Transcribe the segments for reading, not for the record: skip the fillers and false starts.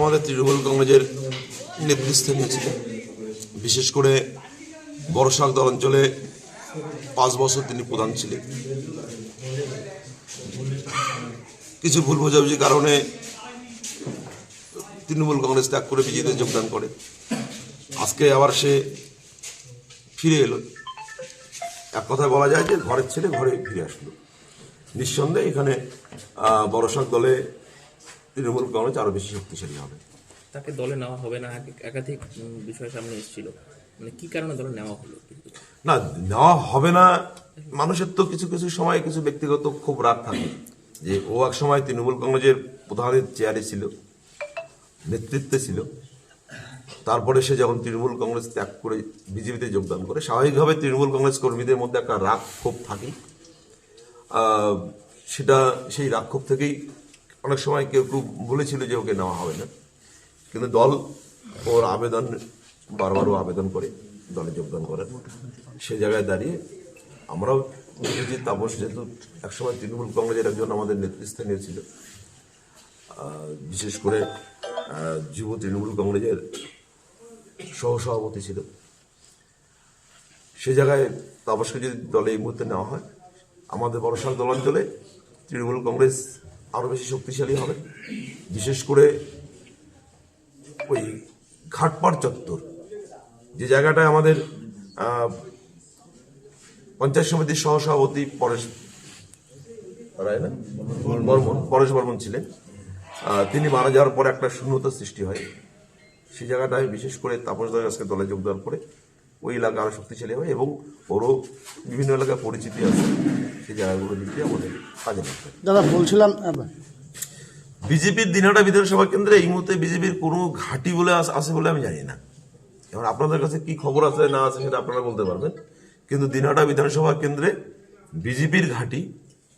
আমাদের তৃণমূল কংগ্রেসের নেতৃস্থানীয় ছিল, বিশেষ করে বড়শাক দল অঞ্চলে 5 বছর তিনি প্রধান ছিলেন। কিছু ভুল বোঝাবুঝির কারণে তৃণমূল কংগ্রেস ত্যাগ করে বিজেপিতে যোগদান করে। আজকে আবার সে ফিরে এলো। এক কথায় বলা যায় যে ঘরের ছেলে ঘরে ফিরে আসলো। নিঃসন্দেহে এখানে বড়শাক দলে তৃণমূল কংগ্রেস আরো বেশি শক্তিশালী হবে। তাকে দলে নেওয়া হবে না, একাধিক বিষয় সামনে এসেছিল, মানে কি কারণে দলে নেওয়া হলো? না, নেওয়া হবে না। মানুষের তো কিছু কিছু সময় কিছু ব্যক্তিগত খুব রাগ থাকে যে ও এক সময় তৃণমূল কংগ্রেসের প্রধানের চেয়ারে ছিল, নেতৃত্বে ছিল, তারপরে সে যখন তৃণমূল কংগ্রেস ত্যাগ করে বিজেপিতে যোগদান করে, স্বাভাবিকভাবে তৃণমূল কংগ্রেস কর্মীদের মধ্যে একটা রাগ ক্ষোভ থাকে। সেটা সেই রাগ ক্ষোভ থেকেই অনেক সময় কেউ কেউ বলেছিল যে ওকে নেওয়া হবে না, কিন্তু দল ওর আবেদন বারবারও আবেদন করে দলে যোগদান করেন। সে জায়গায় দাঁড়িয়ে আমরাও দেখেছি তাপস যেহেতু একসময় তৃণমূল কংগ্রেসের একজন আমাদের নেতৃস্থানীয় ছিল, বিশেষ করে যুব তৃণমূল কংগ্রেসের সহসভাপতি ছিল, সে জায়গায় তাপসকে যদি দলে এই মুহূর্তে নেওয়া হয়, আমাদের বড়শাক দল অঞ্চলে তৃণমূল কংগ্রেস আরো বেশি শক্তিশালী হবে। বিশেষ করে ওই ঘাটপাড় চত্বর, যে জায়গাটায় আমাদের পঞ্চায়েত সমিতির সহসভাপতি পরেশ বর্মন ছিলেন, তিনি মারা যাওয়ার পর একটা শূন্যতা সৃষ্টি হয়। সেই জায়গাটায় বিশেষ করে তাপস দল আজকে দলে যোগদান করে ওই এলাকা আরো শক্তিশালী হবে এবং ওরও বিভিন্ন এলাকায় পরিচিতি আছে। সেই জায়গাগুলো দিকে আমাদের কাজে লাগবে। দাদা বলছিলাম, বিজেপির দিনহাটা বিধানসভা কেন্দ্রে এই মুহূর্তে বিজেপির কোনো ঘাঁটি বলে আছে বলে আমি জানি না। এবার আপনাদের কাছে কি খবর আছে না আছে সেটা আপনারা বলতে পারবেন, কিন্তু দিনহাটা বিধানসভা কেন্দ্রে বিজেপির ঘাঁটি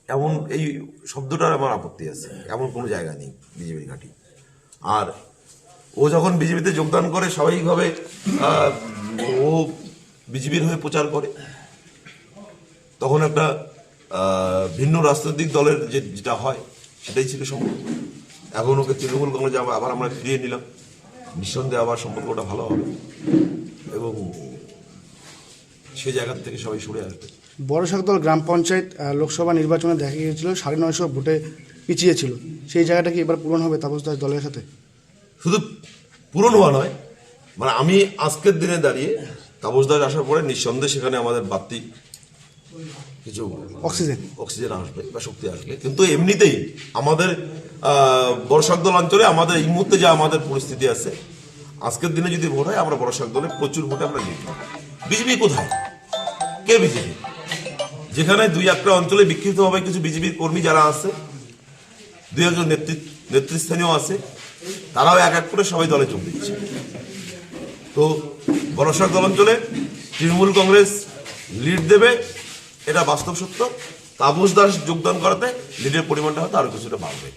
এমন এই শব্দটার আমার আপত্তি আছে। এমন কোনো জায়গা নেই বিজেপির ঘাঁটি। আর ও যখন বিজেপিতে যোগদান করে, স্বাভাবিকভাবে ও বিজেপির হয়ে প্রচার করে, তখন একটা ভিন্ন রাজনৈতিক দলের যেটা হয় সেটাই ছিল সম্পর্ক। এখন ওকে তৃণমূল কংগ্রেস আবার আমরা ফিরিয়ে নিলাম, নিঃসন্দেহে আবার সম্পর্কটা ভালো হবে এবং সেই জায়গা থেকে সবাই সরে আসবে। বড়শাক দল গ্রাম পঞ্চায়েত লোকসভা নির্বাচনে দেখা গিয়েছিল 950 ভোটে পিছিয়ে ছিল, সেই জায়গাটা কি এবার পূরণ হবে তাপস দাস দলের সাথে? শুধু পূরণ হওয়া নয়, মানে আমি আজকের দিনে দাঁড়িয়ে তাপস দাস আসার পরে নিঃসন্দেহে সেখানে আমাদের বাড়তি কিছু অক্সিজেন আসবে বা শক্তি আসবে। কিন্তু এমনিতেই আমাদের বড়শাক দল অঞ্চলে আমাদের এই মুহূর্তে যা আমাদের পরিস্থিতি আছে, আজকের দিনে যদি ভোট হয় আমরা বড়শাক দলে প্রচুর ভোটে আমরা জিতব। বিজেপি কোথায়? কে বিজেপি? যেখানে 2-1টা অঞ্চলে বিক্ষিপ্তভাবে কিছু বিজেপির কর্মী যারা আছে, 2-1জন নেতৃস্থানীয় আছে, তারাও এক এক করে সবাই দলে যোগ দিচ্ছে। তো বড়শাক দল অঞ্চলে তৃণমূল কংগ্রেস লিড দেবে, এটা বাস্তব সত্য। তাপস দাস যোগদান করাতে লিডের পরিমাণটা হয়তো আরো কিছুটা বাড়বে।